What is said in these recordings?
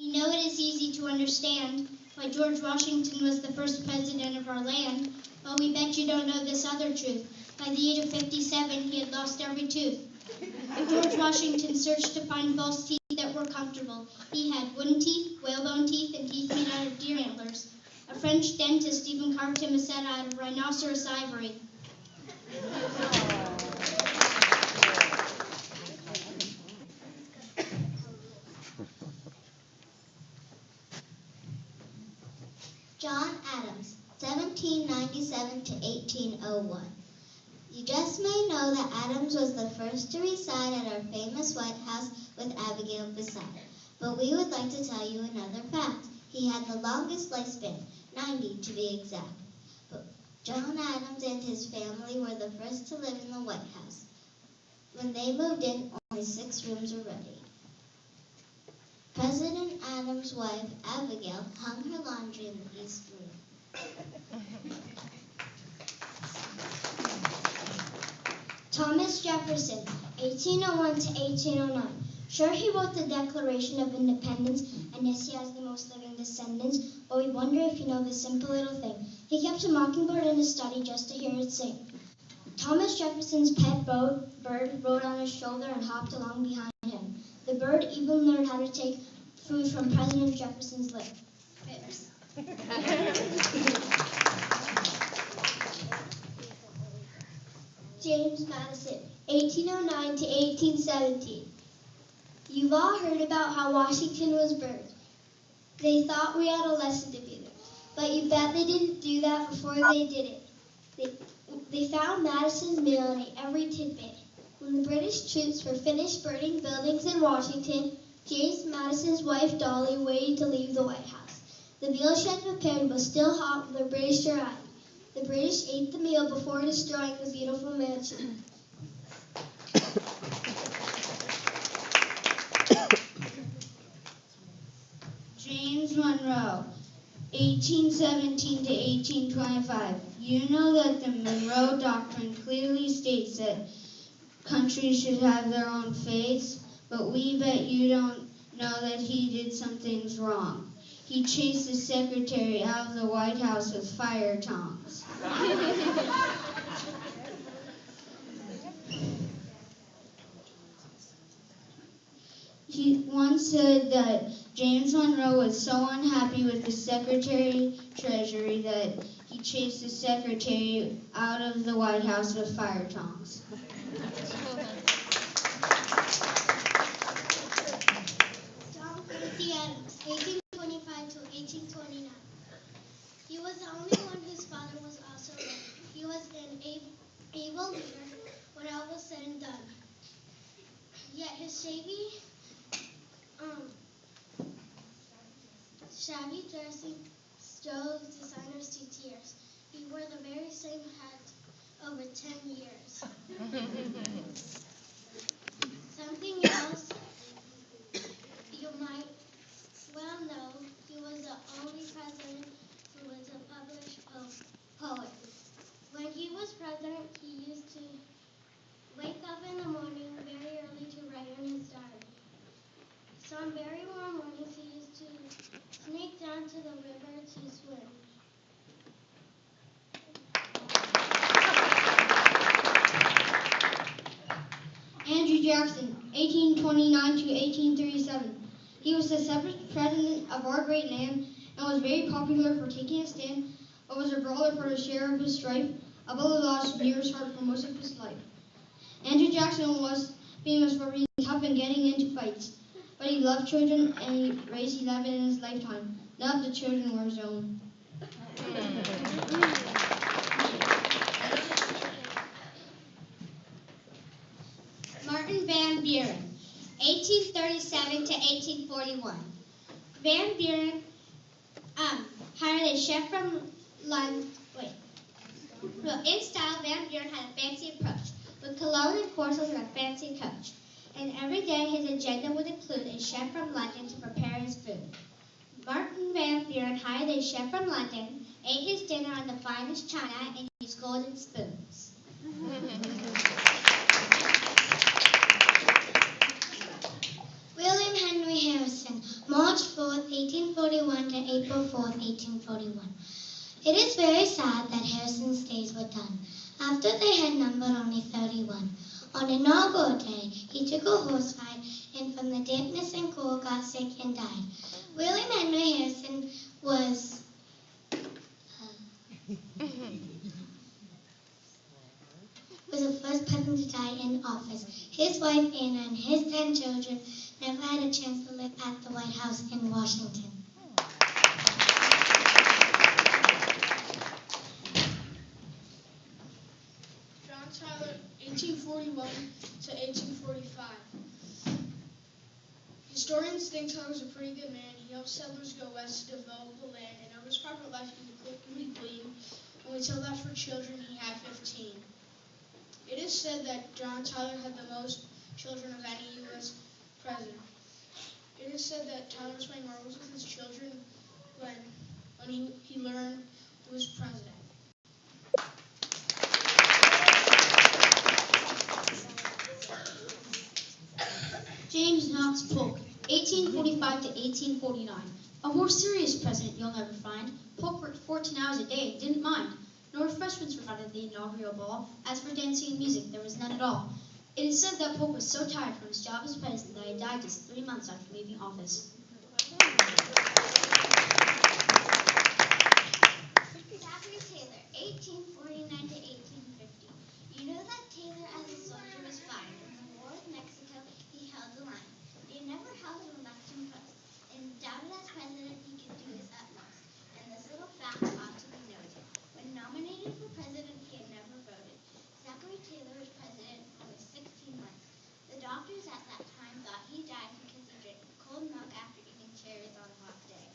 You know it is easy to understand why George Washington was the first president of our land, but we bet you don't know this other truth. By the age of 57, he had lost every tooth. George Washington searched to find false teeth that were comfortable. He had wooden teeth, whalebone teeth, and teeth made out of deer antlers. A French dentist even carved him a set out of rhinoceros ivory. John Adams, 1797 to 1801. You just may know that Adams was the first to reside at our famous White House with Abigail beside. But we would like to tell you another fact. He had the longest lifespan, 90 to be exact. But John Adams and his family were the first to live in the White House. When they moved in, only 6 rooms were ready. President Adams' wife, Abigail, hung her laundry in the East Room. Thomas Jefferson, 1801 to 1809. Sure, he wrote the Declaration of Independence, and yes, he has the most living descendants, but we wonder if you know this simple little thing. He kept a mockingbird in his study just to hear it sing. Thomas Jefferson's pet bird rode on his shoulder and hopped along behind him. The bird even learned how to take food from President Jefferson's lips. James Madison, 1809 to 1817. You've all heard about how Washington was burned. They thought we had a lesson to be there, but you bet they didn't do that before they did it. They found Madison's mail and ate every tidbit. When the British troops were finished burning buildings in Washington, James Madison's wife Dolly waited to leave the White House. The meal she had prepared was still hot when the British arrived. The British ate the meal before destroying the beautiful mansion. James Monroe, 1817 to 1825. You know that the Monroe Doctrine clearly states that countries should have their own faiths, but we bet you don't know that he did some things wrong. He chased the secretary out of the White House with fire tongs. He once said that James Monroe was so unhappy with the Secretary Treasury that he chased the secretary out of the White House with fire tongs. John Quincy Adams, 1825 to 1829. He was the only one whose father was also rich. He was an able leader when all was said and done. Yet his shabby dressing drove designers to tears. He wore the very same hat over 10 years. Something else you might well know, he was the only president who was a published poet. When he was president, he used to wake up in the morning very early to write in his diary. Some very warm mornings he used to sneak down to the river to swim. Andrew Jackson, 1829 to 1837. He was the 7th president of our great land and was very popular for taking a stand, but was a brawler for the share of his strife, a bullet lodged near his heart for most of his life. Andrew Jackson was famous for being tough and getting into fights, but he loved children and he raised 11 in his lifetime. None of the children were his own. Martin Van Buren, 1837 to 1841. Van Buren hired a chef from London. In style, Van Buren had a fancy approach, with cologne and porcelain and a fancy coach. And every day his agenda would include a chef from London to prepare his food. Martin Van Buren hired a chef from London, ate his dinner on the finest china, and used golden spoons. William Henry Harrison, March 4th, April 4th, 1841. It is very sad that Harrison's days were done, after they had numbered only 31. On inaugural day, he took a horse fight, and from the dampness and cold got sick and died. William Henry Harrison was the first president to die in office. His wife Anna and his 10 children never had a chance to live at the White House in Washington. John Tyler, 1841 to 1845. Historians think Tyler was a pretty good man. He helped settlers go west to develop the land, and over his private life he would glean. And we tell that for children he had 15. It is said that John Tyler had the most children of any U.S. president. It is said that Tyler was playing marbles with his children when he learned who was president. James Knox Polk, 1845 to 1849. A more serious president you'll never find. Polk worked 14 hours a day and didn't mind. No refreshments were found at the inaugural ball. As for dancing and music, there was none at all. It is said that Polk was so tired from his job as president that he died just 3 months after leaving office. Zachary Taylor, 1849 to 1850. You know that Taylor as a soldier was fine. In the war with Mexico, he held the line. They never held an election post, and doubted as president he could do his utmost. And this little fact ought to be noted. When nominated for president, he had never voted. Zachary Taylor was president for only 16 months. The doctors at that time thought he died because he drank cold milk after eating cherries on a hot day.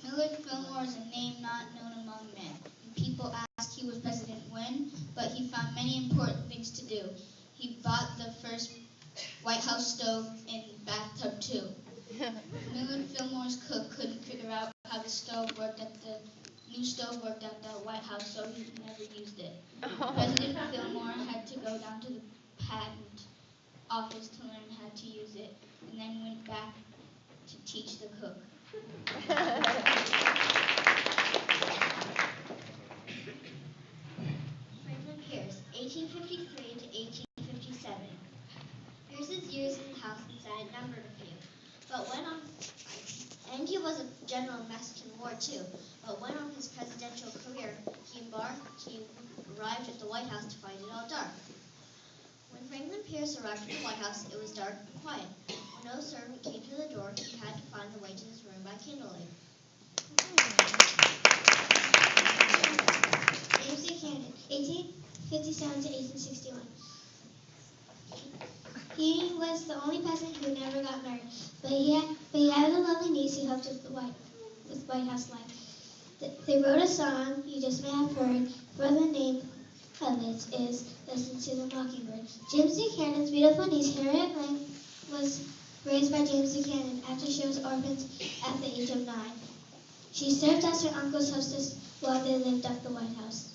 Millard Fillmore is a name not known among men. And people ask he was president when, but he found many important things to do. He bought the first White House stove and bathtub too. Millard Fillmore's cook couldn't figure out how the new stove worked at the White House, so he never used it. President Fillmore had to go down to the patent office to learn how to use it, and then went back to teach the cook. Franklin Pierce, 1853 to 1857. Pierce's years in the House and Senate numbered a few, and he was a general in the Mexican War too. But when on his presidential career, he arrived at the White House to find it all dark. When Franklin Pierce arrived at the White House, it was dark and quiet. When no servant came to the door, he had to find the way to his room by candlelight. James Buchanan, 1857 to 1861. He was the only president who never got married, but he had a lovely niece who helped with White House life. They wrote a song you just may have heard. For the name of it is "Listen to the Mockingbird." James Buchanan's beautiful niece Harriet Lang was raised by James Buchanan after she was orphaned at the age of 9. She served as her uncle's hostess while they lived at the White House.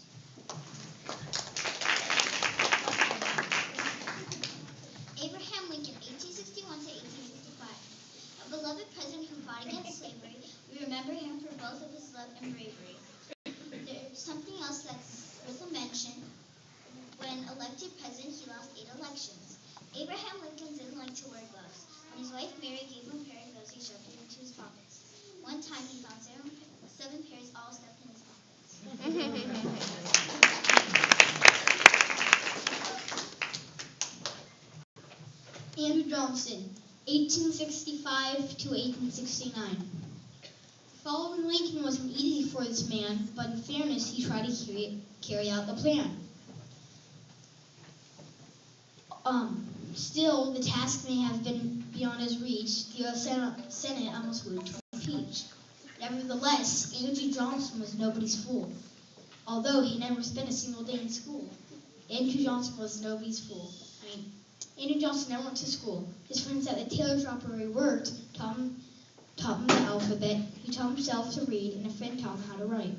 Abraham Lincoln, 1861 to 1865. A beloved president who fought against slavery, we remember him for both of his love and bravery. There's something else that's worth a mention. When elected president, he lost 8 elections. Abraham Lincoln didn't like to wear gloves. When his wife Mary gave him a pair of gloves, he shoved it into his pockets. One time he found 7 pairs all stuffed in his pockets. Andrew Johnson, 1865 to 1869. Following Lincoln wasn't easy for this man, but in fairness, he tried to carry out the plan. Still, the task may have been beyond his reach. The U.S. Senate almost voted to impeach. Nevertheless, Andrew Johnson was nobody's fool. Although he never spent a single day in school, Andrew Johnson was nobody's fool. Andrew Johnson never went to school. His friends at the tailor shop where he worked taught him the alphabet. He taught himself to read, and a friend taught him how to write.